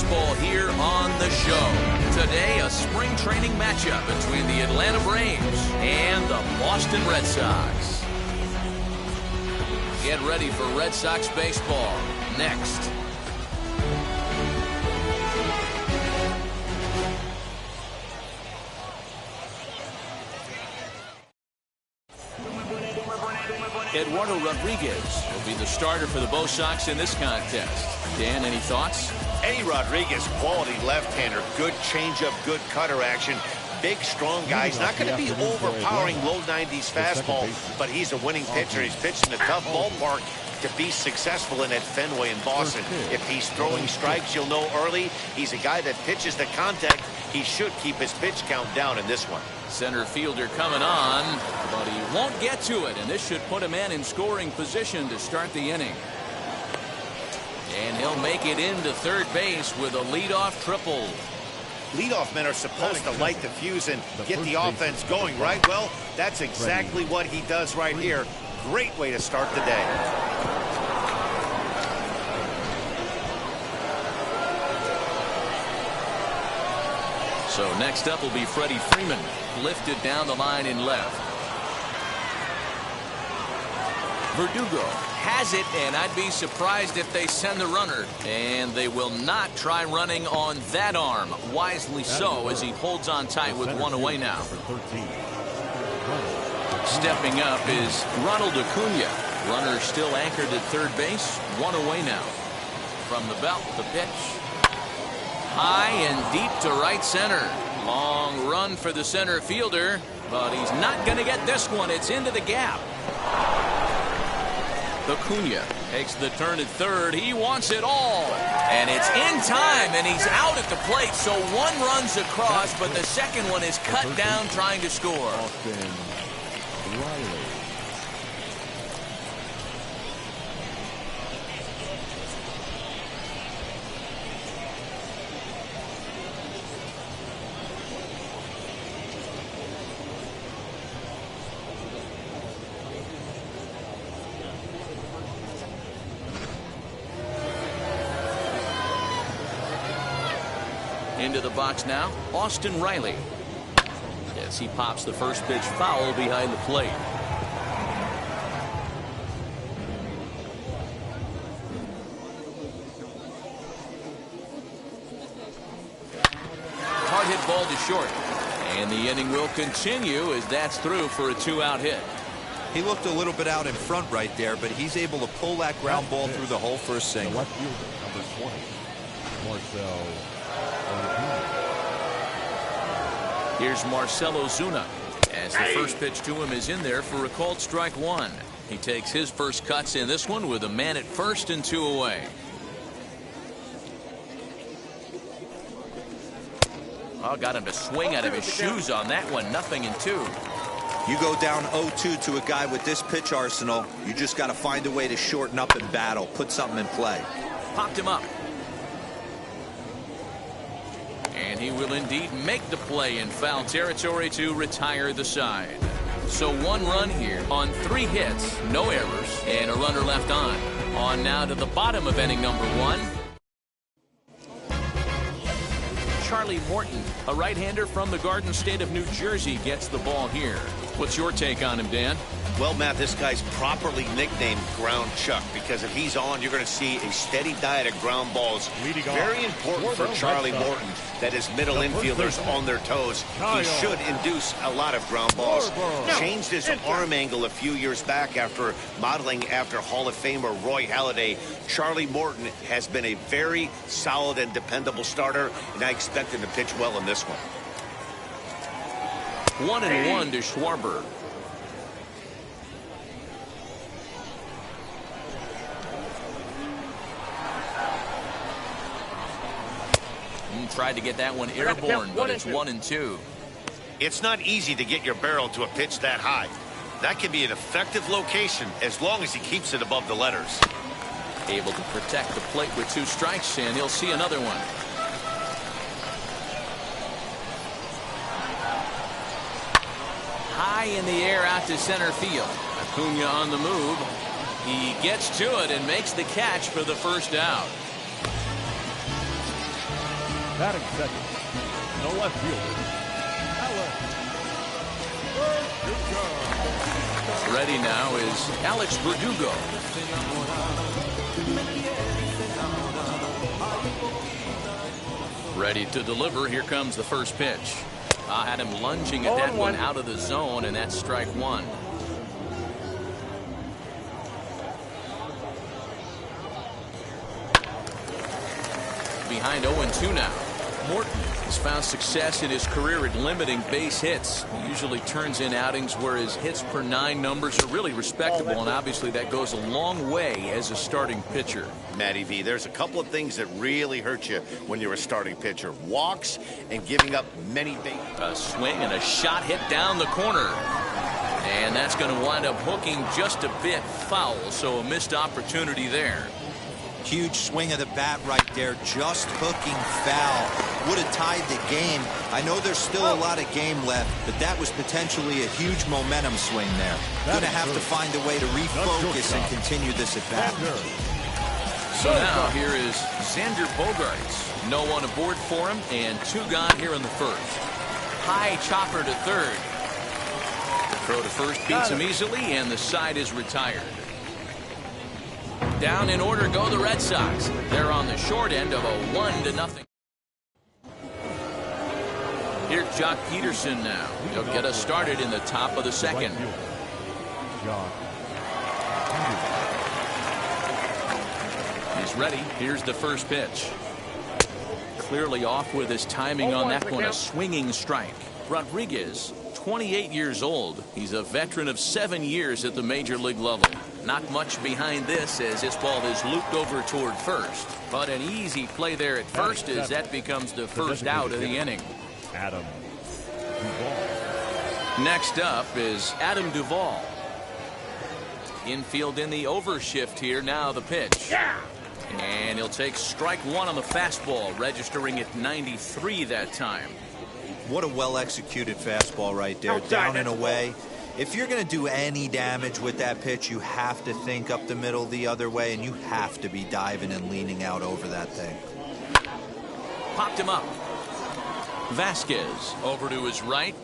baseball here on the show. Today, a spring training matchup between the Atlanta Braves and the Boston Red Sox. Get ready for Red Sox baseball next. Eduardo Rodriguez will be the starter for the Bo Sox in this contest. Dan, any thoughts? Eddie Rodriguez, quality left-hander, good changeup, good cutter action. Big, strong guy. He's not going to be overpowering low 90s fastball, but he's a winning pitcher. He's pitched in a tough ballpark to be successful in at Fenway in Boston. If he's throwing strikes, you'll know early. He's a guy that pitches the contact. He should keep his pitch count down in this one. Center fielder coming on, but he won't get to it, and this should put a man in scoring position to start the inning. And he'll make it into third base with a leadoff triple. Leadoff men are supposed to light the fuse and get the offense going, right? Well, that's exactly what he does right here. Great way to start the day. So next up will be Freddie Freeman, lifted down the line in left. Verdugo has it, and I'd be surprised if they send the runner. And they will not try running on that arm. Wisely so, as he holds on tight with one away now. Stepping up is Ronald Acuna. Runner still anchored at third base, one away now. From the belt, the pitch. High and deep to right center. Long run for the center fielder, but he's not going to get this one. It's into the gap. Acuna takes the turn at third. He wants it all. And it's in time, and he's out at the plate. So one runs across, but the second one is cut down trying to score. Into the box now, Austin Riley. As he pops the first pitch foul behind the plate. Hard hit ball to short. And the inning will continue as that's through for a 2-out hit. He looked a little bit out in front right there, but he's able to pull that ground ball through the hole for a single. Left fielder, number 20, Marcell. Here's Marcell Ozuna, as the first pitch to him is in there for a called strike one. He takes his first cuts in this one with a man at first and 2 away. Oh, got him to swing out of his shoes on that one. 0-2. You go down 0-2 to a guy with this pitch arsenal, you just got to find a way to shorten up and battle, put something in play. Popped him up. And he will indeed make the play in foul territory to retire the side. So 1 run here on 3 hits, no errors, and a runner left on. On now to the bottom of inning number 1. Charlie Morton, a right-hander from the Garden State of New Jersey, gets the ball here. What's your take on him, Dan? Well, Matt, this guy's properly nicknamed Ground Chuck because if he's on, you're going to see a steady diet of ground balls. Very important for Charlie Morton that his middle infielders on their toes. He should induce a lot of ground balls. Changed his arm angle a few years back after modeling after Hall of Famer Roy Halladay. Charlie Morton has been a very solid and dependable starter, and I expect him to pitch well in this one. 1-1 to Schwarber. Tried to get that one airborne, but it's 1-2. It's not easy to get your barrel to a pitch that high. That can be an effective location as long as he keeps it above the letters. Able to protect the plate with 2 strikes, and he'll see another one. High in the air out to center field. Acuna on the move. He gets to it and makes the catch for the first out. Batting second, the left fielder, Alex Verdugo. Ready now is Alex Verdugo. Ready to deliver. Here comes the first pitch. Had him lunging at that one out of the zone, and that's strike one. Behind 0-2 now. Morton has found success in his career at limiting base hits. He usually turns in outings where his hits per 9 numbers are really respectable, and obviously that goes a long way as a starting pitcher. Matty V, there's a couple of things that really hurt you when you're a starting pitcher. Walks and giving up many bases. A swing and a shot hit down the corner. And that's going to wind up hooking just a bit foul, so a missed opportunity there. Huge swing of the bat right there, just hooking foul. Would have tied the game. I know there's still a lot of game left, but that was potentially a huge momentum swing there. Going to have to find a way to refocus and continue this at bat. So now here is Xander Bogaerts. No one aboard for him, and 2 gone here in the first. High chopper to third. The throw to first beats him easily, and the side is retired. Down in order go the Red Sox. They're on the short end of a 1-0. Here's Jock Peterson now. He'll get us started in the top of the second. He's ready. Here's the first pitch. Clearly off with his timing on that one. A swinging strike. Rodriguez, 28 years old. He's a veteran of 7 years at the major league level. Not much behind this as this ball is looped over toward first. But an easy play there at first as that becomes the first out of the inning. Adam Duvall. Next up is Adam Duvall. Infield in the overshift here. Now the pitch. And he'll take strike one on the fastball, registering at 93 that time. What a well-executed fastball right there, down and away. If you're going to do any damage with that pitch, you have to think up the middle the other way, and you have to be diving and leaning out over that thing. Popped him up. Vasquez over to his right.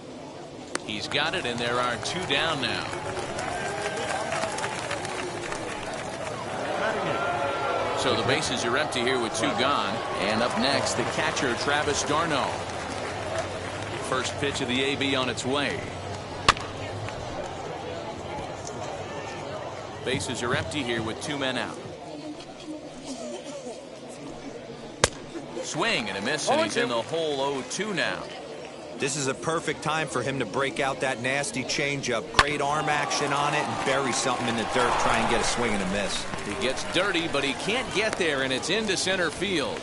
He's got it, and there are 2 down now. So the bases are empty here with 2 gone. And up next, the catcher, Travis d'Arnaud. First pitch of the AB on its way. Bases are empty here with 2 men out. Swing and a miss, and he's in the hole 0-2 now. This is a perfect time for him to break out that nasty changeup. Great arm action on it and bury something in the dirt. Try and get a swing and a miss. He gets dirty, but he can't get there, and it's into center field.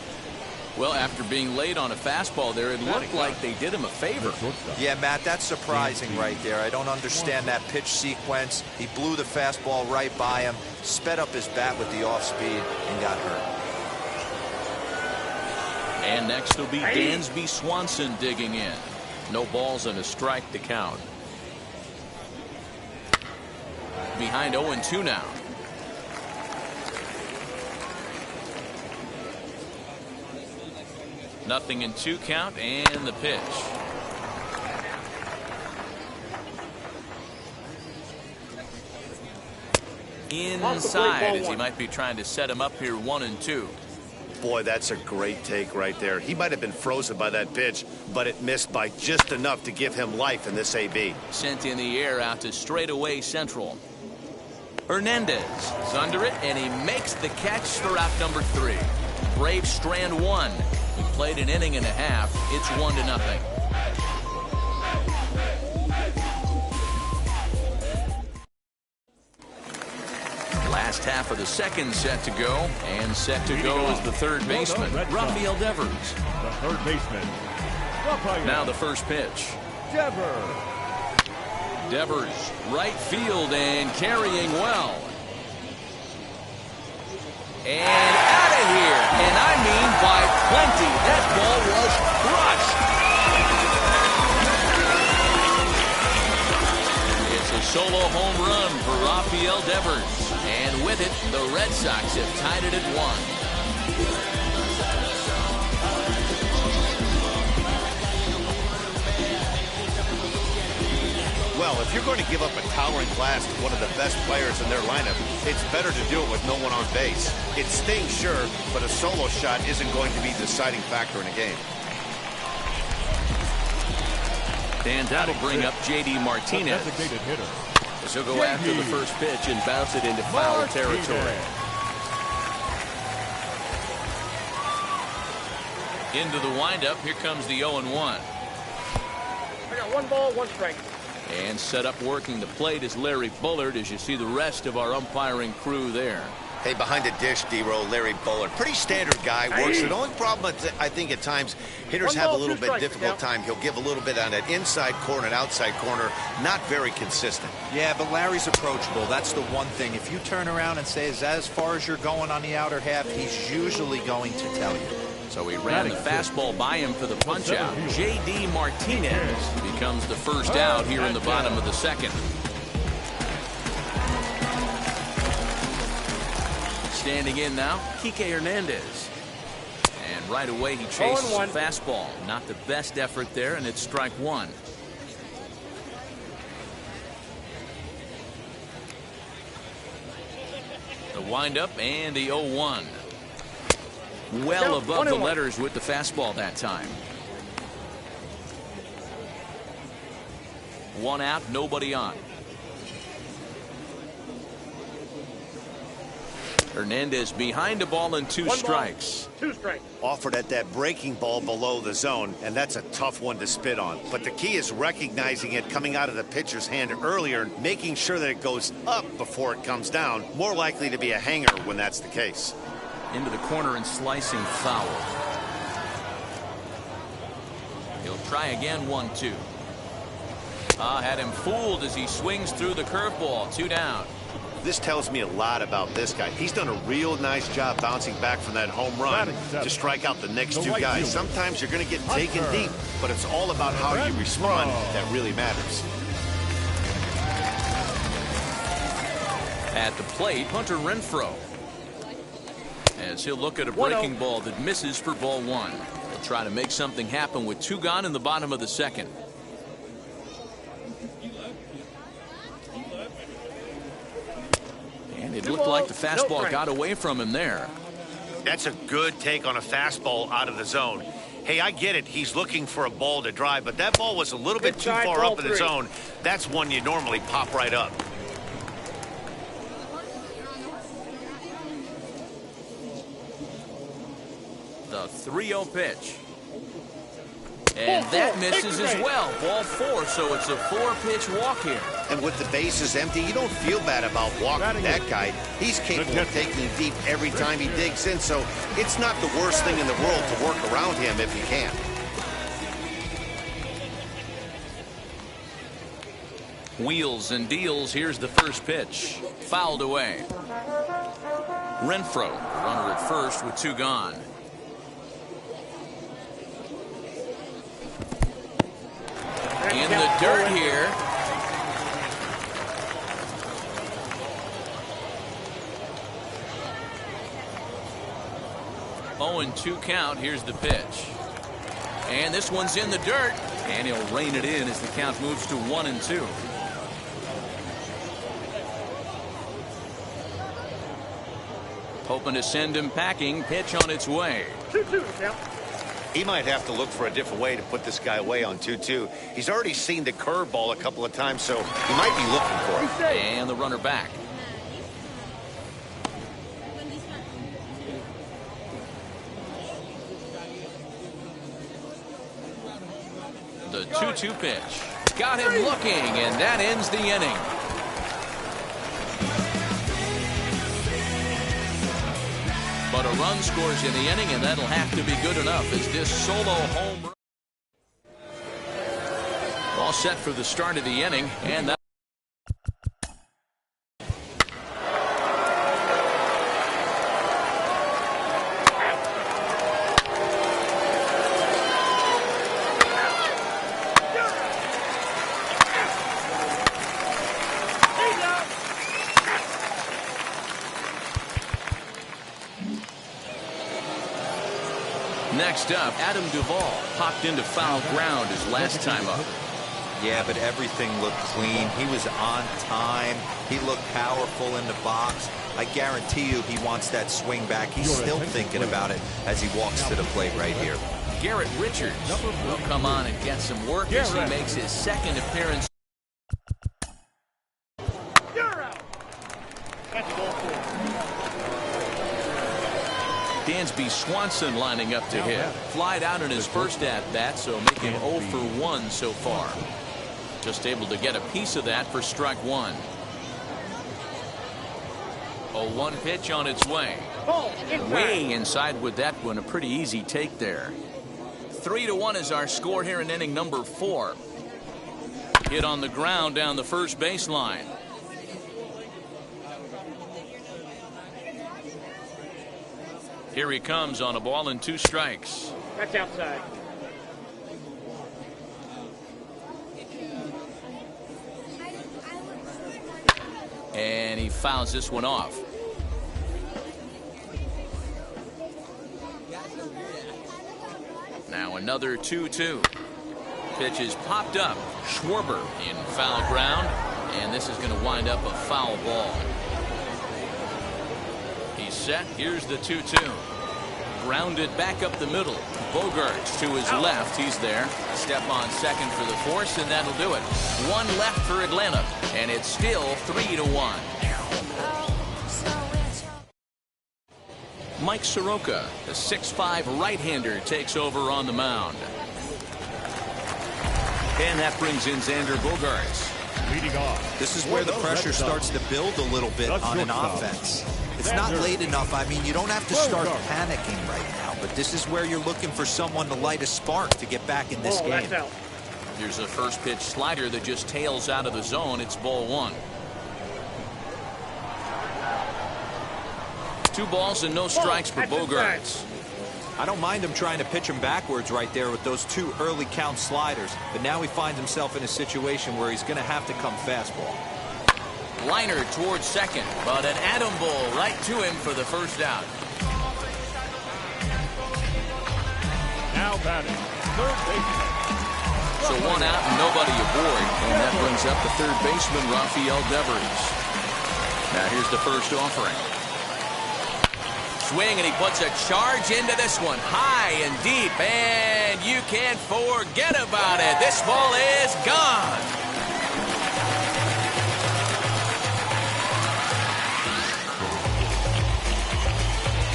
Well, after being late on a fastball there, it looked like they did him a favor. Yeah, Matt, that's surprising right there. I don't understand that pitch sequence. He blew the fastball right by him, sped up his bat with the off speed, and got hurt. And next will be Dansby Swanson digging in. No balls and a strike to count. Behind 0-2 now. Nothing in 2 count, and the pitch. Inside as he might be trying to set him up here 1-2. Boy, that's a great take right there. He might have been frozen by that pitch, but it missed by just enough to give him life in this AB. Sent in the air out to straightaway central. Hernandez is under it, and he makes the catch for out number 3. Braves strand 1. We played an inning and a half. It's 1-0. Last half of the second set to go, and set to go is the third baseman, Rafael Devers. The third baseman, Rafael. Now the first pitch. Devers, right field and carrying well. And out of here, and I mean by plenty. That ball was crushed. It's a solo home run for Rafael Devers, and with it, the Red Sox have tied it at 1. well. If you're going to give up a towering class to one of the best players in their lineup, it's better to do it with no one on base. It stings, sure, but a solo shot isn't going to be the deciding factor in a game. And that'll bring up J.D. Martinez. So he'll go after the first pitch and bounce it into foul territory. Into the windup. Here comes the 0-1. I got 1 ball, 1 strike. And set up working the plate is Larry Bullard, as you see the rest of our umpiring crew there. Hey, behind the dish, D-Row, Larry Bullard. Pretty standard guy. Works. The only problem, I think, at times, hitters have a little bit difficult time. He'll give a little bit on that inside corner and outside corner. Not very consistent. Yeah, but Larry's approachable. That's the one thing. If you turn around and say, is that as far as you're going on the outer half, he's usually going to tell you. So he ran the fastball by him for the punch-out. J.D. Martinez becomes the first out here in the bottom of the second. Standing in now, Kike Hernandez. And right away he chases a fastball. Not the best effort there, and it's strike 1. The windup and the 0-1. Well above the letters with the fastball that time. 1 out, nobody on. Hernandez behind the ball and 2 strikes. 2 strikes. Offered at that breaking ball below the zone, and that's a tough one to spit on. But the key is recognizing it coming out of the pitcher's hand earlier, making sure that it goes up before it comes down. More likely to be a hanger when that's the case. Into the corner and slicing foul. He'll try again. 1-2. Had him fooled as he swings through the curveball. 2 down. This tells me a lot about this guy. He's done a real nice job bouncing back from that home run to strike out the next 2 guys. Sometimes you're going to get taken deep, but it's all about how you respond that really matters. At the plate, Hunter Renfroe. As he'll look at a breaking ball that misses for ball 1. He'll try to make something happen with 2 gone in the bottom of the second. And it looked like the fastball got away from him there. That's a good take on a fastball out of the zone. Hey, I get it. He's looking for a ball to drive, but that ball was a little bit too far up in the zone. That's one you normally pop right up. The 3-0 pitch. And that misses as well. Ball 4, so it's a 4-pitch walk here. And with the bases empty, you don't feel bad about walking that guy. He's capable of taking deep every time he digs in, so it's not the worst thing in the world to work around him if you can. Wheels and deals. Here's the first pitch. Fouled away. Renfroe, runner at first with 2 gone. In the dirt here. Oh, and 2 count. Here's the pitch. And this one's in the dirt. And he'll rein it in as the count moves to 1-2. Hoping to send him packing. Pitch on its way. 2-2 count. He might have to look for a different way to put this guy away on 2-2. He's already seen the curveball a couple of times, so he might be looking for it. And the runner back. The 2-2 pitch. Got him looking, and that ends the inning. But a run scores in the inning, and that'll have to be good enough as this solo home run. All set for the start of the inning, and that. Next up, Adam Duvall popped into foul ground his last time up. Yeah, but everything looked clean. He was on time. He looked powerful in the box. I guarantee you he wants that swing back. He's still thinking about it as he walks to the plate right here. Garrett Richards will come on and get some work as he makes his second appearance. Dansby Swanson lining up to hit. Flied out in his first at-bat, so make him 0 for 1 so far. Just able to get a piece of that for strike one. 0-1 pitch on its way. Way inside with that one. A pretty easy take there. 3-1 is our score here in inning number 4. Hit on the ground down the first baseline. Here he comes on a ball and 2 strikes. That's outside. And he fouls this one off. Now another 2-2. Pitch is popped up. Schwarber in foul ground. And this is going to wind up a foul ball. He's set. Here's the 2-2. Grounded back up the middle. Bogaerts to his left. He's there. Step on second for the force, and that'll do it. One left for Atlanta, and it's still 3-1. Mike Soroka, the 6'5" right-hander, takes over on the mound. And that brings in Xander Bogaerts. Leading off. This is where the pressure starts to build a little bit on an offense. It's not late enough. I mean, you don't have to start panicking right now, but this is where you're looking for someone to light a spark to get back in this game. Here's a first pitch slider that just tails out of the zone. It's ball 1. 2 balls and no strikes for Bogaerts. I don't mind him trying to pitch him backwards right there with those 2 early count sliders, but now he finds himself in a situation where he's going to have to come fastball. Liner towards second, but an atom ball right to him for the first out. Now batting, third baseman. So 1 out and nobody aboard, and that brings up the third baseman, Rafael Devers. Now here's the first offering. Swing, and he puts a charge into this one, high and deep, and you can't forget about it. This ball is gone.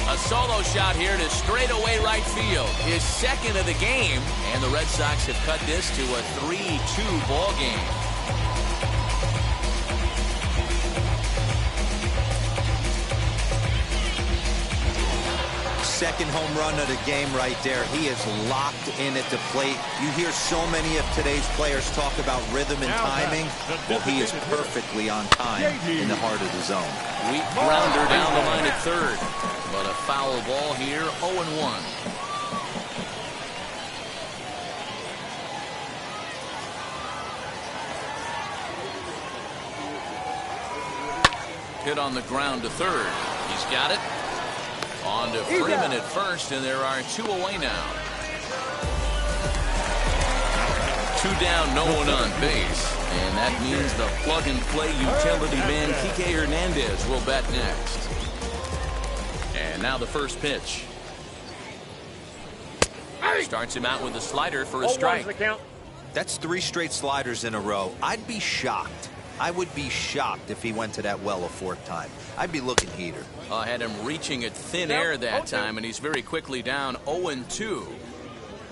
A solo shot here to straightaway right field. His second of the game, and the Red Sox have cut this to a 3-2 ball game. Second home run of the game right there. He is locked in at the plate. You hear so many of today's players talk about rhythm and timing. Well, he is perfectly on time in the heart of the zone. Weak grounder down the line at third. But a foul ball here, 0-1. Hit on the ground to third. He's got it. On to Freeman at first, and there are 2 away now. 2 down, no one on base. And that means the plug-and-play utility man, Kike Hernandez, will bat next. And now the first pitch. Starts him out with a slider for a strike. That's 3 straight sliders in a row. I'd be shocked. I would be shocked if he went to that well a 4th time. I'd be looking heater. Had him reaching at thin air that time, and he's very quickly down 0-2.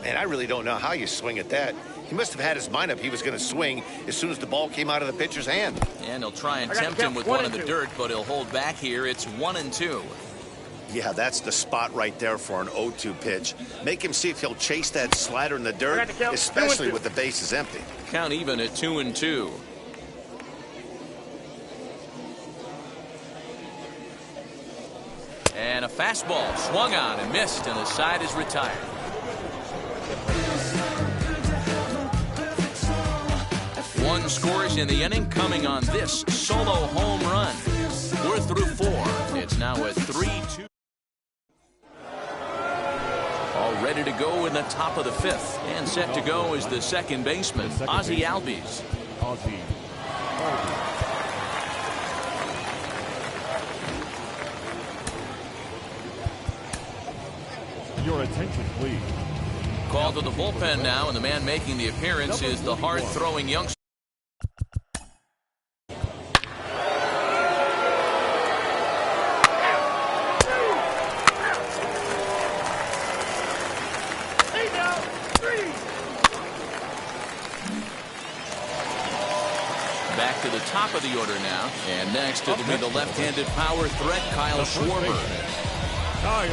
Man, I really don't know how you swing at that. He must have had his mind up he was going to swing as soon as the ball came out of the pitcher's hand. And he'll try and tempt him with one in the dirt, but he'll hold back here. It's 1-2. Yeah, that's the spot right there for an 0-2 pitch. Make him see if he'll chase that slider in the dirt, especially with the bases empty. Count even at 2-2. And a fastball swung on and missed, and the side is retired. One scores in the inning, coming on this solo home run. We're through 4. It's now a 3-2. Already ready to go in the top of the 5th. And set to go is the second baseman, Ozzie Albies. Ozzie Albies. Your attention, please. Called to the bullpen now, and the man making the appearance is the hard-throwing youngster. Back to the top of the order now, and next it'll be the left-handed power threat, Kyle Schwarber. Kyle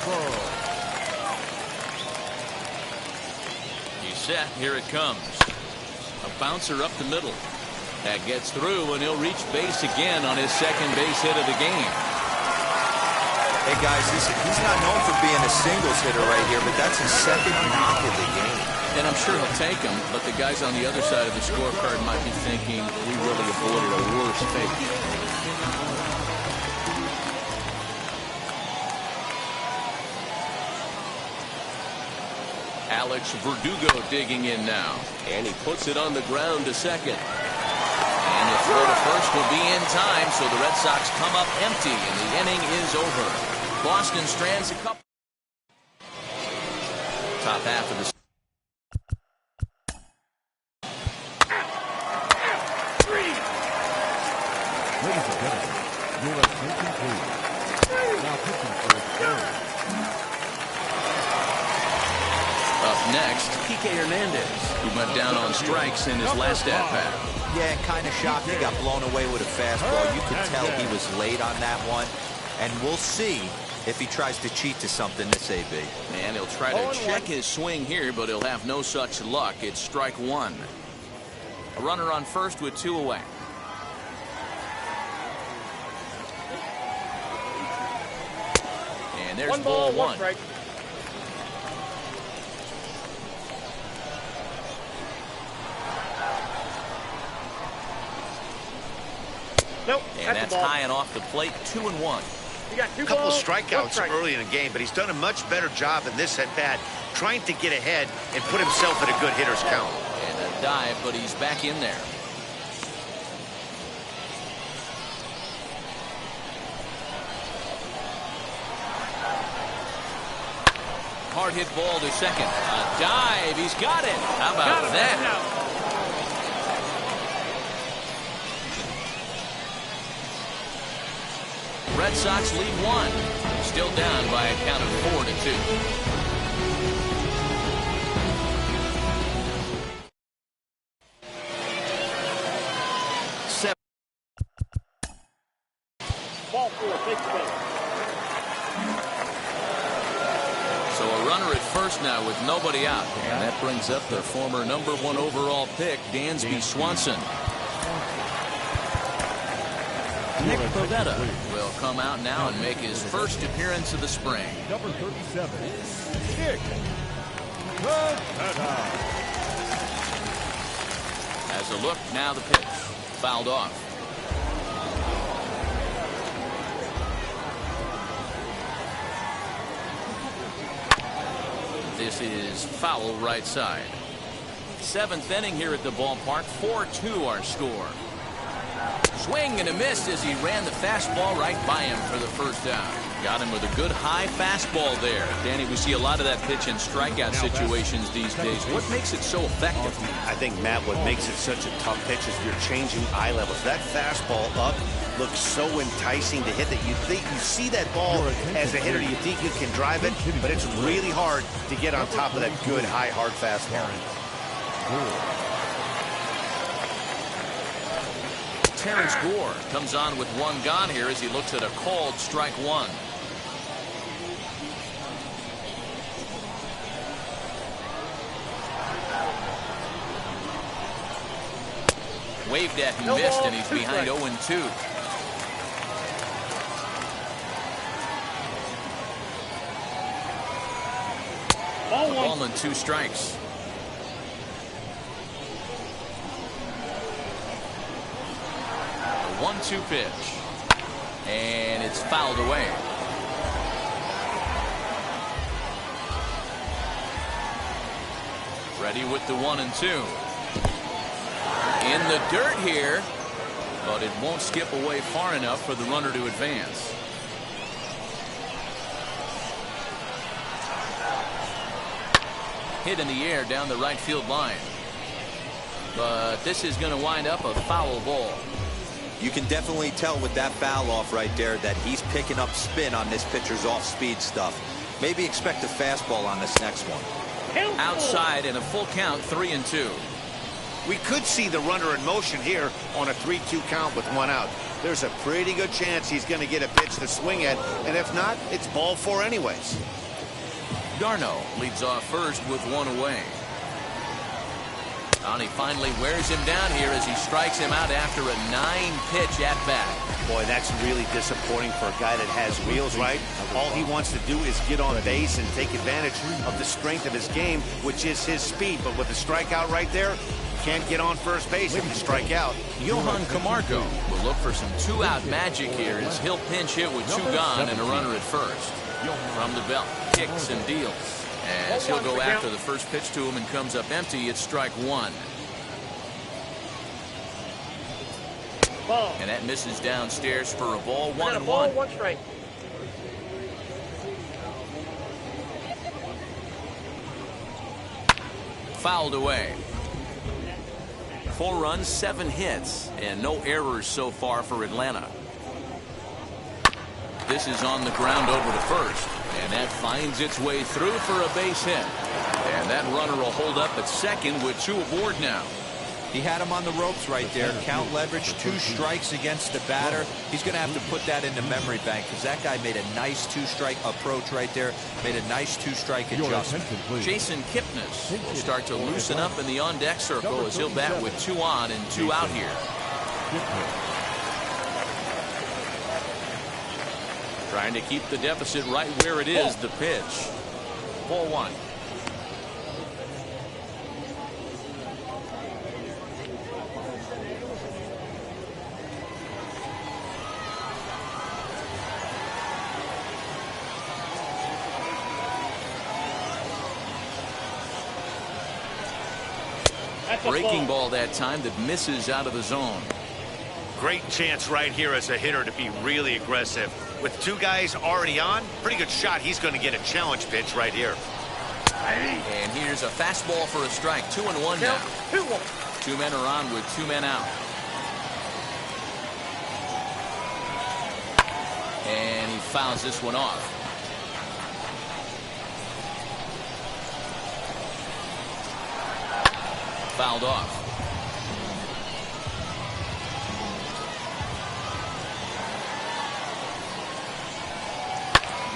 Schwarber. He's set. Here it comes. A bouncer up the middle. That gets through, and he'll reach base again on his second base hit of the game. Hey, guys, he's not known for being a singles hitter right here, but that's his second knock of the game. And I'm sure he'll take him, but the guys on the other side of the scorecard might be thinking we really avoided a worse fate. Alex Verdugo digging in now. And he puts it on the ground to second. And the throw to first will be in time, so the Red Sox come up empty, and the inning is over. Boston strands a couple. Top half of the Ladies and gentlemen, your attention, please. Now pitching for his third. Up next, Kike Hernandez, who went down on strikes in his last at-bat. Yeah, and kind of shocked he got blown away with a fastball. You could tell he was late on that one. And we'll see if he tries to cheat to something this AB. And he'll try to check his swing here, but he'll have no such luck. It's strike one. A runner on first with 2 away. And there's ball one. Strike. Nope. And that's high and off the plate. 2-1. You got 2 A couple balls, 1 strikeouts strike. early in the game, but he's done a much better job in this at-bat trying to get ahead and put himself at a good hitter's count. And a dive, but he's back in there. Hard hit ball to second. A dive. He's got it. How about that? Red Sox lead 1. Still down by a count of 4-2. Ball 4, takes the base. So a runner at first now with nobody out. And that brings up their former #1 overall pick, Dansby Swanson. Nick Pivetta will come out now and make his first appearance of the spring. Number 37, Nick Pivetta. As a look, now the pitch. Fouled off. This is foul right side. 7th inning here at the ballpark. 4-2 our score. Swing and a miss as he ran the fastball right by him for the first down. Got him with a good high fastball there. Danny, we see a lot of that pitch in strikeout situations these days. What makes it so effective? I think, Matt, what makes it such a tough pitch is you're changing eye levels. That fastball up looks so enticing to hit that you think you see that ball as a hitter, you think you can drive it, but it's really hard to get on top of that good high hard fastball. Terrence Gore comes on with 1 gone here as he looks at a called strike 1. Waved at and missed, and he's behind 0-2. Ball and 2 strikes. A 1-2 pitch. And it's fouled away. Ready with the 1-2. In the dirt here, but it won't skip away far enough for the runner to advance. Hit in the air down the right field line. But this is going to wind up a foul ball. You can definitely tell with that foul off right there that he's picking up spin on this pitcher's off-speed stuff. Maybe expect a fastball on this next one. Outside and a full count, 3-2. We could see the runner in motion here on a 3-2 count with 1 out. There's a pretty good chance he's going to get a pitch to swing at, and if not, it's ball 4 anyways. Darno leads off first with 1 away. And he finally wears him down here as he strikes him out after a 9-pitch at-bat. Boy, that's really disappointing for a guy that has wheels, right? All he wants to do is get on base and take advantage of the strength of his game, which is his speed. But with the strikeout right there, can't get on first base if you strike out. Johan Camargo will look for some 2-out magic here as he'll pinch hit with 2 gone and a runner at first. From the belt, kicks and deals. As he'll go after the first pitch to him and comes up empty, it's strike 1. And that misses downstairs for a ball. 1-1. 1 strike. Fouled away. 4 runs, 7 hits, and no errors so far for Atlanta. This is on the ground over to first, and that finds its way through for a base hit. And that runner will hold up at second with 2 aboard now. He had him on the ropes right there. Count leverage, 2 strikes against the batter. He's going to have to put that in the memory bank because that guy made a nice 2-strike approach right there. Made a nice 2-strike adjustment. Jason Kipnis will start to loosen up in the on-deck circle as he'll bat with 2 on and 2 out here. Trying to keep the deficit right where it is. The pitch. 4-1. Breaking ball that time that misses out of the zone. Great chance right here as a hitter to be really aggressive. With 2 guys already on, pretty good shot. He's going to get a challenge pitch right here. And here's a fastball for a strike. 2-1 now. 2-1. 2 men are on with 2 men out. And he fouls this one off. Fouled off.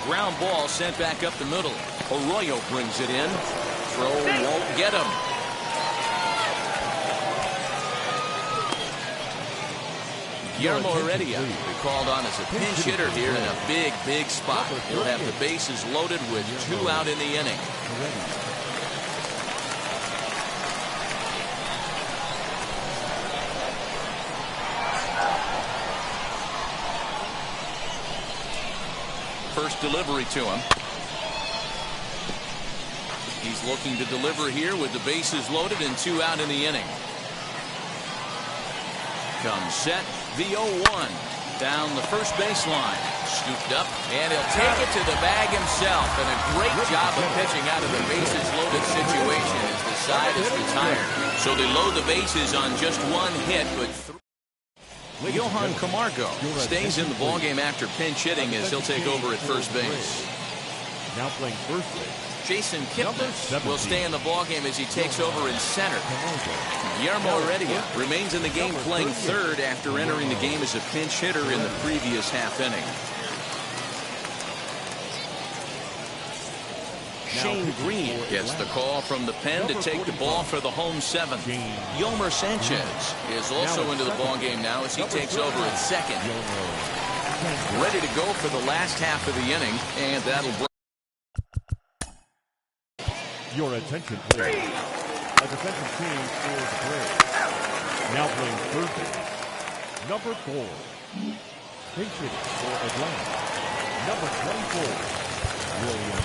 Ground ball sent back up the middle. Arroyo brings it in. Throw won't get him. Guillermo Heredia called on as a pinch hitter here in a big spot. He'll have the bases loaded with 2 out in the inning. First delivery to him. He's looking to deliver here with the bases loaded and 2 out in the inning. Comes set. The 0-1 down the first baseline. Scooped up, and he'll take it to the bag himself. And a great job of pitching out of the bases loaded situation as the side is retired. So they load the bases on just 1 hit, but 3. Johan Camargo stays in the ballgame after pinch hitting as he'll take over at first base. Now playing first base. Jason Kipnis will stay in the ballgame as he takes over in center. Guillermo Heredia remains in the game playing third after entering the game as a pinch hitter in the previous half inning. Shane Green gets the call from the pen to take the ball for the home 7th. Yomer Sanchez is also into the ballgame now as he takes over at second. Ready to go for the last half of the inning, and that'll break. Your attention, please. A defensive team scores a play. Now playing third base. Number 4. Pinch hitting for Atlanta. Number 24. William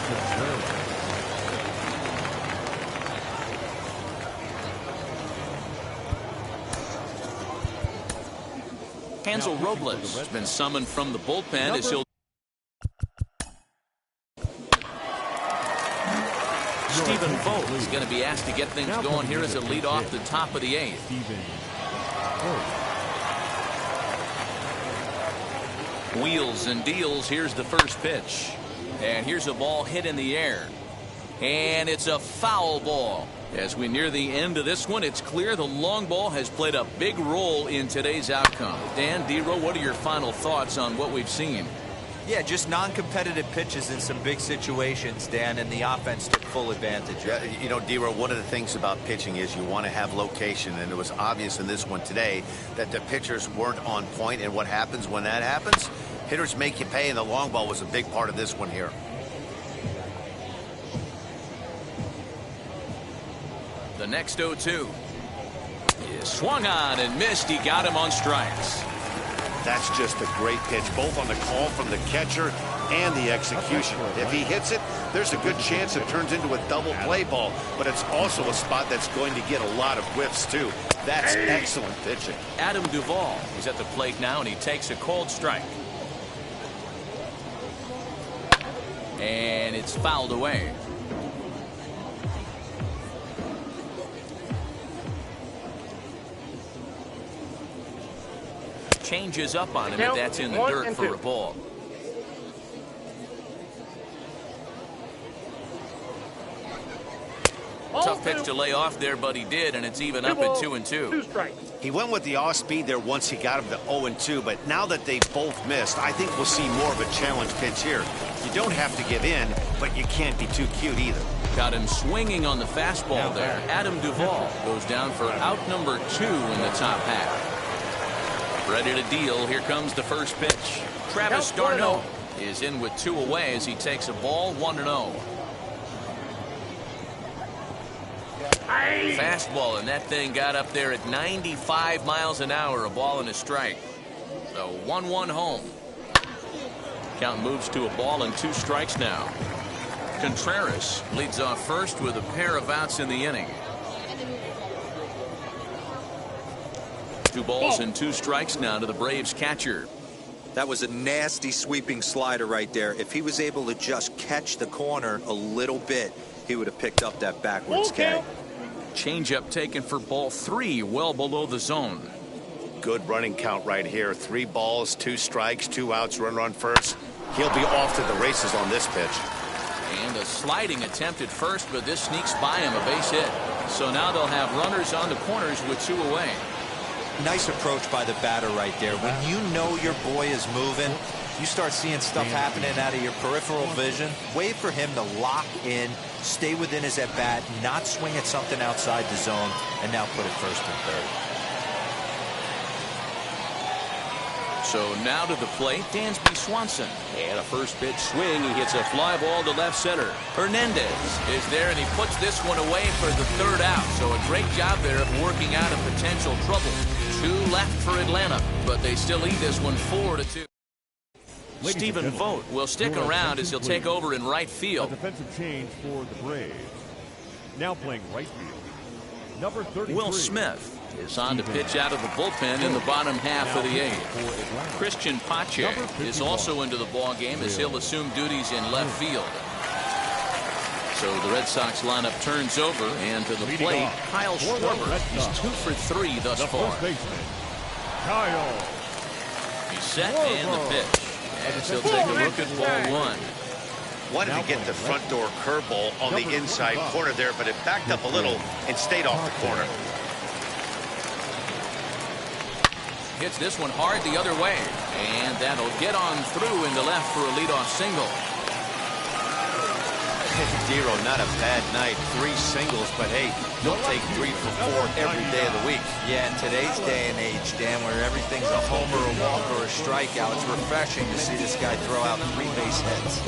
Contreras. Hansel Robles has been summoned from the bullpen as he'll. Stephen Vogt is going to be asked to get things going here as a lead off the top of the 8th. Wheels and deals. Here's the first pitch. And here's a ball hit in the air. And it's a foul ball. As we near the end of this one, it's clear the long ball has played a big role in today's outcome. Dan, Dero, what are your final thoughts on what we've seen? Yeah, just non-competitive pitches in some big situations, Dan, and the offense took full advantage. Yeah, you know, Dero, one of the things about pitching is you want to have location, and it was obvious in this one today that the pitchers weren't on point, and what happens when that happens? Hitters make you pay, and the long ball was a big part of this one here. The next 0-2 is swung on and missed. He got him on strikes. That's just a great pitch, both on the call from the catcher and the execution. If he hits it, there's a good chance it turns into a double play ball, but it's also a spot that's going to get a lot of whiffs, too. That's excellent pitching. Adam Duvall is at the plate now, and he takes a cold strike. And it's fouled away. Changes up on him, and that's in the dirt for a ball. Tough pitch to lay off there, but he did, and it's even up at 2-2. 2 strikes. He went with the off speed there once he got him to 0-2, but now that they both missed, I think we'll see more of a challenge pitch here. You don't have to give in, but you can't be too cute either. Got him swinging on the fastball there. Adam Duvall goes down for out number 2 in the top half. Ready to deal. Here comes the first pitch. Travis d'Arnaud is in with 2 away as he takes a ball 1-0. Fastball, and that thing got up there at 95 miles an hour. A ball and a strike. So 1-1 home. Count moves to a ball and 2 strikes now. Contreras leads off first with a pair of outs in the inning. 2 balls and 2 strikes now to the Braves catcher. That was a nasty sweeping slider right there. If he was able to just catch the corner a little bit, he would have picked up that backwards K. Changeup taken for ball 3, well below the zone. Good running count right here. 3 balls, 2 strikes, 2 outs, runner on first. He'll be off to the races on this pitch. And a sliding attempt at first, but this sneaks by him, a base hit. So now they'll have runners on the corners with 2 away. Nice approach by the batter right there. When you know your boy is moving, you start seeing stuff happening out of your peripheral vision. Wait for him to lock in, stay within his at-bat, not swing at something outside the zone, and now put it first and third. So now to the plate, Dansby Swanson. And a first pitch swing. He hits a fly ball to left center. Hernandez is there, and he puts this one away for the 3rd out. So a great job there of working out of potential trouble. 2 left for Atlanta, but they still lead this one 4-2. Stephen Vogt will stick around as he'll take over in right field. A defensive change for the Braves. Now playing right field. Number 33. Will Smith is on to pitch out of the bullpen in the bottom half of the 8th. Christian Pache is also into the ball game as he'll assume duties in left field. So the Red Sox lineup turns over, and to the plate, Kyle Schwarber. He's 2 for 3 thus far. Kyle. He's set and the pitch. As he'll take a look at ball 1. Wanted to get the front door curveball on the inside corner there, but it backed up a little and stayed off the corner. Hits this one hard the other way, and that'll get on through into left for a leadoff single. Dero, not a bad night. 3 singles, but hey, don't take 3 for 4 every day of the week. Yeah, in today's day and age, Dan, where everything's a homer, a walk, or a strikeout, it's refreshing to see this guy throw out 3 base hits.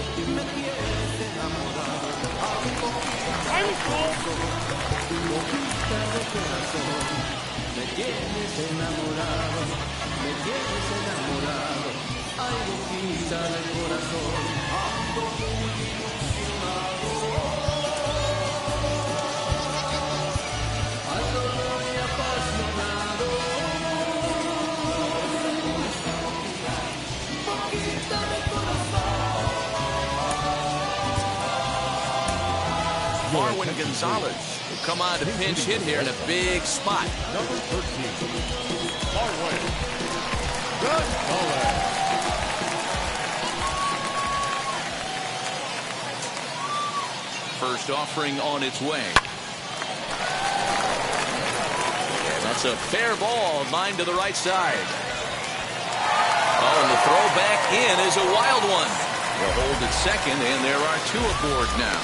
Marwin Gonzalez will come on to pinch hit here in a big spot. Number 13, Marwin Gonzalez. First offering on its way. And that's a fair ball, line to the right side. Oh, and the throw back in is a wild one. They'll hold at second, and there are two aboard now.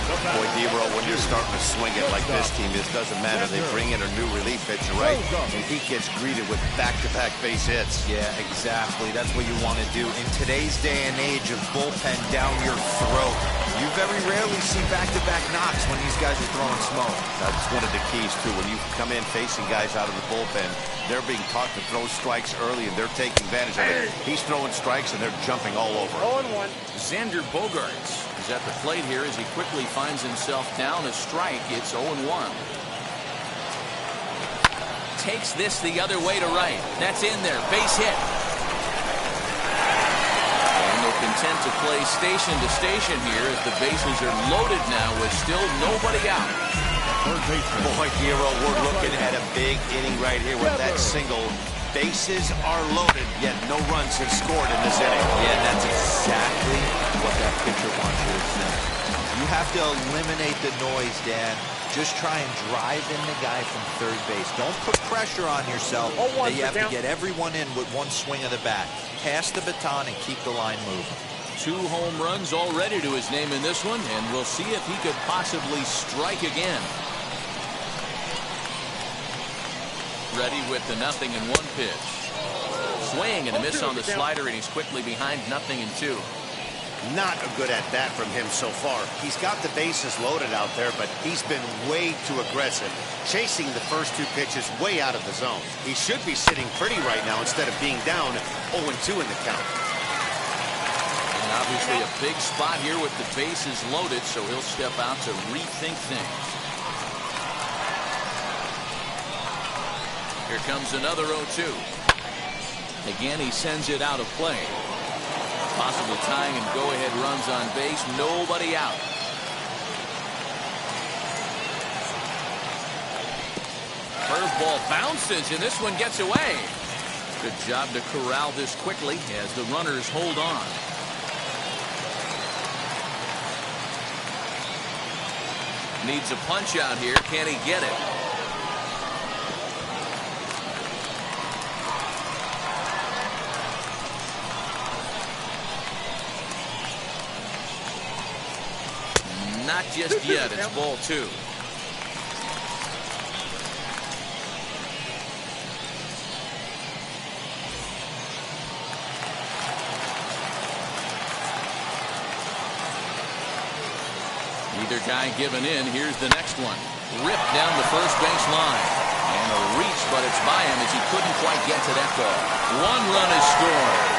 Boy, Dero, when you're starting to swing it like this team, it doesn't matter. They bring in a new relief pitcher, right? And he gets greeted with back-to-back base hits. Yeah, exactly. That's what you want to do. In today's day and age of bullpen down your throat, you very rarely see back-to-back knocks when these guys are throwing smoke. That's one of the keys, too. When you come in facing guys out of the bullpen, they're being taught to throw strikes early, and they're taking advantage of it. He's throwing strikes, and they're jumping all over. 0-1. Xander Bogaerts is at the plate here as he quickly finds himself down a strike. It's 0-1. Takes this the other way to right. That's in there. Base hit. And they're content to play station to station here as the bases are loaded now with still nobody out. Boy, Dero, we're looking at a big inning right here with that single. Bases are loaded, yet no runs have scored in this inning. Yeah, that's exactly what that pitcher wants you to think. You have to eliminate the noise, Dan. Just try and drive in the guy from third base. Don't put pressure on yourself. That you have to get everyone in with one swing of the bat. Pass the baton and keep the line moving. 2 home runs already to his name in this one, and we'll see if he could possibly strike again. Ready with the 0-1 pitch. Swing and a miss on the slider, and he's quickly behind 0-2. Not a good at bat from him so far. He's got the bases loaded out there, but he's been way too aggressive, chasing the first 2 pitches way out of the zone. He should be sitting pretty right now instead of being down 0-2 in the count. And obviously a big spot here with the bases loaded, so he'll step out to rethink things. Here comes another 0-2. Again, he sends it out of play. Possible tying and go-ahead runs on base. Nobody out. Curveball bounces, and this one gets away. Good job to corral this quickly as the runners hold on. Needs a punch out here. Can he get it? Not just yet. It's ball 2. Either guy giving in. Here's the next one. Ripped down the first base line. And a reach, but it's by him as he couldn't quite get to that ball. 1 run is scored.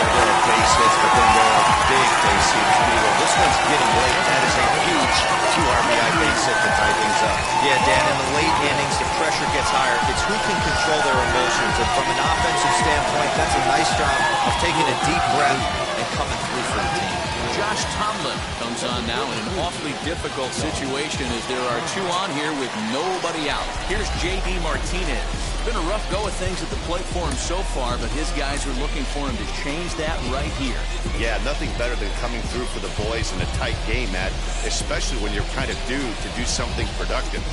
There are base hits, but then there are big base hits. This one's getting late. That is a huge 2 RBI base hit to tie things up. Yeah, Dan, in the late innings, the pressure gets higher. It's who can control their emotions. And from an offensive standpoint, that's a nice job of taking a deep breath and coming through for the team. Josh Tomlin comes on now in an awfully difficult situation as there are 2 on here with nobody out. Here's J.D. Martinez. Been a rough go of things at the plate for him so far, but his guys are looking for him to change that right here. Yeah, nothing better than coming through for the boys in a tight game, Matt, especially when you're kind of due to do something productive.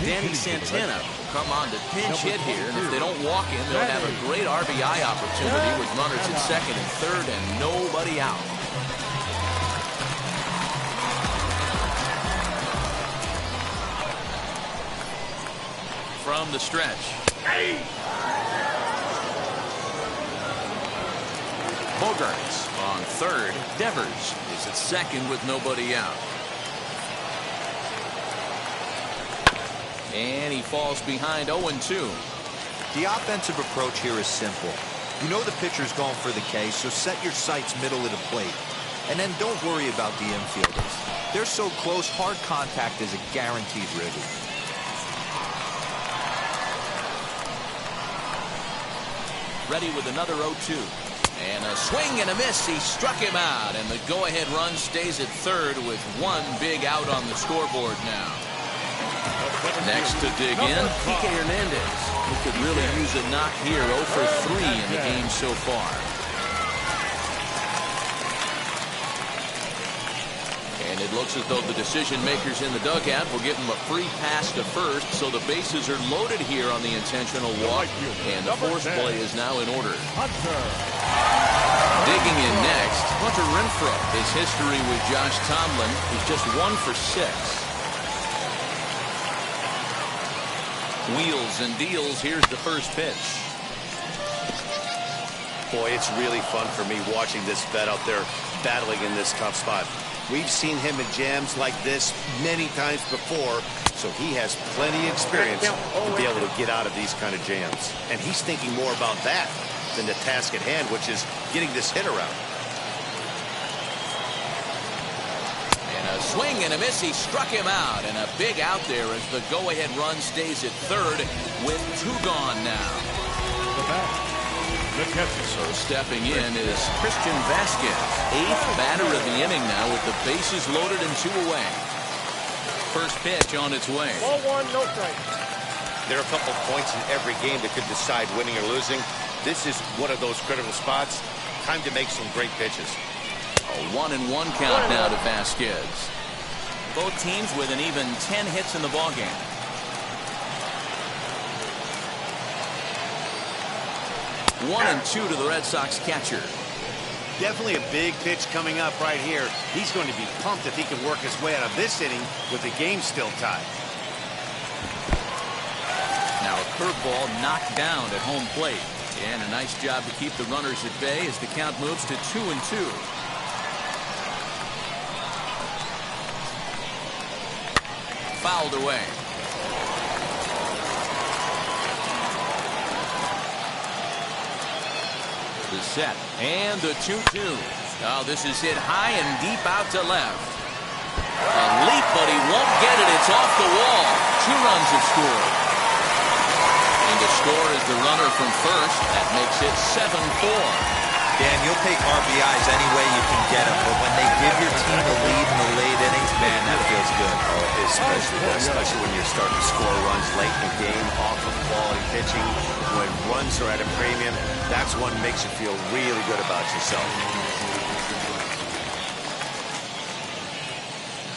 Danny Santana will come on to pinch hit here, and if they don't walk in, they'll have a great RBI opportunity with runners at second and third and nobody out. From the stretch. Bogaerts on third. Devers is at second with nobody out. And he falls behind 0-2. The offensive approach here is simple. You know the pitcher's going for the K, so set your sights middle of the plate. And then don't worry about the infielders. They're so close, hard contact is a guaranteed wriggle. Ready with another 0-2. And a swing and a miss. He struck him out, and the go-ahead run stays at third with one big out on the scoreboard now. Next to dig in, Kike Hernandez. He could really use a knock here. 0 for 3 in the game so far. And it looks as though the decision makers in the dugout will give him a free pass to first, so the bases are loaded here on the intentional walk, and the force play is now in order. Digging in next, Hunter Renfroe. His history with Josh Tomlin is just 1 for 6. Wheels and deals. Here's the first pitch. Boy, it's really fun for me watching this vet out there battling in this tough spot. We've seen him in jams like this many times before, so he has plenty of experience to be able to get out of these kind of jams. And he's thinking more about that than the task at hand, which is getting this hit around. A swing and a miss. He struck him out, and a big out there as the go-ahead run stays at third with 2 gone now. So stepping in is Christian Vasquez, 8th batter of the inning now with the bases loaded and 2 away. First pitch on its way. Ball 1, no strike. There are a couple points in every game that could decide winning or losing. This is one of those critical spots. Time to make some great pitches. A 1-1 count now to Vasquez. Both teams with an even 10 hits in the ballgame. One and 2 to the Red Sox catcher. Definitely a big pitch coming up right here. He's going to be pumped if he can work his way out of this inning with the game still tied. Now a curveball knocked down at home plate. And a nice job to keep the runners at bay as the count moves to 2-2. Fouled away. The set and the 2-2. Oh, this is hit high and deep out to left. A leap, but he won't get it. It's off the wall. 2 runs have scored. And to score is the runner from first. That makes it 7-4. Dan, you'll take RBIs any way you can get them, but when they give your team a lead in the late innings, man, that feels good. Oh, especially when you're starting to score runs late in the game off of quality pitching. When runs are at a premium, that's what makes you feel really good about yourself.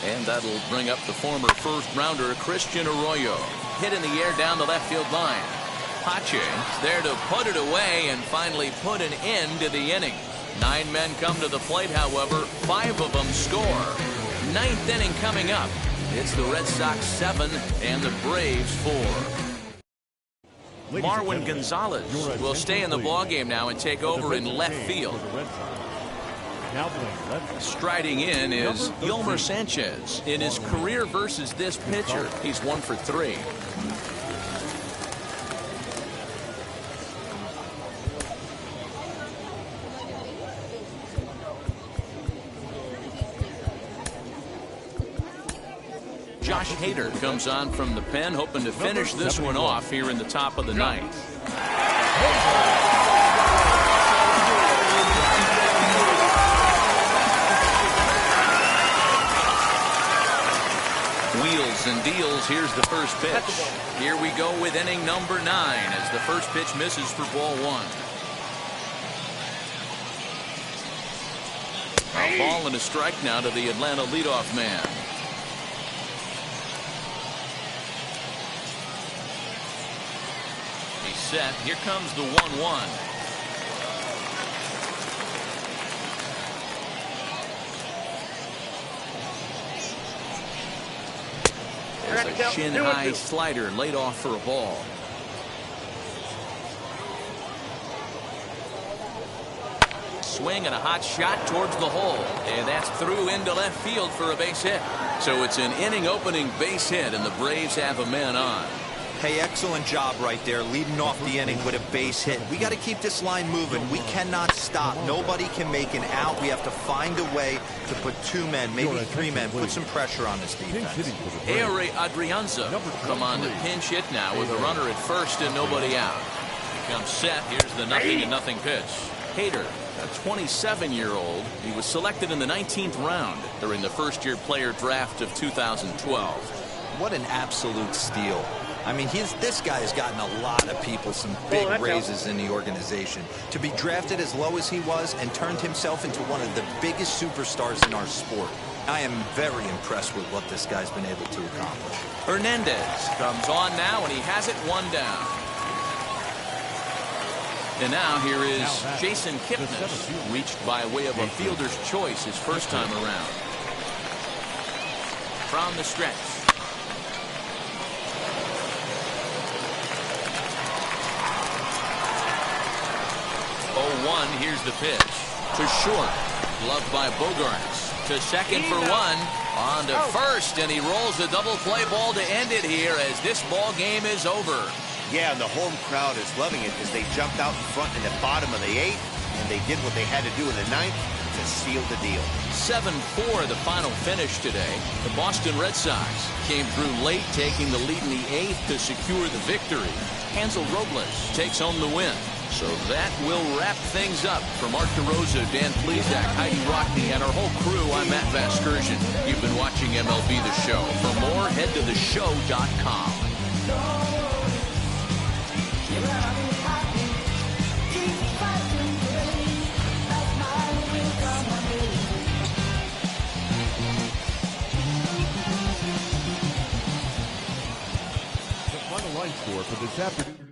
And that'll bring up the former first-rounder Christian Arroyo. Hit in the air down the left field line. Pache there to put it away and finally put an end to the inning. 9 men come to the plate, however. 5 of them score. 9th inning coming up. It's the Red Sox 7 and the Braves 4. Marwin Gonzalez will stay in the ballgame now and take over in left field. Striding in is Yolmer Sanchez. In his career versus this pitcher, he's 1 for 3. Josh Hader comes on from the pen, hoping to finish this one off here in the top of the 9th. Wheels and deals. Here's the first pitch. Here we go with inning number 9 as the first pitch misses for ball 1. A ball and a strike now to the Atlanta leadoff man. Set. Here comes the 1-1. There's a shin-high slider laid off for a ball. Swing and a hot shot towards the hole, and that's through into left field for a base hit. So it's an inning-opening base hit, and the Braves have a man on. Hey, excellent job right there, leading off the inning with a base hit. We got to keep this line moving. We cannot stop. Nobody can make an out. We have to find a way to put 2 men, maybe 3 men, put some pressure on this defense. Ehire Adrianza will come on to pinch hit now with a runner at first and nobody out. He comes set. Here's the 0-0 pitch. Hader, a 27-year-old. He was selected in the 19th round during the first-year player draft of 2012. What an absolute steal. I mean, this guy has gotten a lot of people some big raises in the organization. To be drafted as low as he was and turned himself into one of the biggest superstars in our sport. I am very impressed with what this guy's been able to accomplish. Hernandez comes on now, and he has it one down. And now here is Jason Kipnis, reached by way of a fielder's choice his first time around. From the stretch. 0-1, here's the pitch. To short. Gloved by Bogaerts. To second for one. On to first, and he rolls the double play ball to end it here as this ball game is over. Yeah, and the home crowd is loving it as they jumped out in front in the bottom of the 8th, and they did what they had to do in the 9th to seal the deal. 7-4 the final finish today. The Boston Red Sox came through late, taking the lead in the 8th to secure the victory. Hansel Robles takes home the win. So that will wrap things up. For Mark DeRosa, Dan Plesac, Heidi Rockney, and our whole crew, I'm Matt Vasgersian. You've been watching MLB The Show. For more, head to theshow.com. The final line score for this afternoon.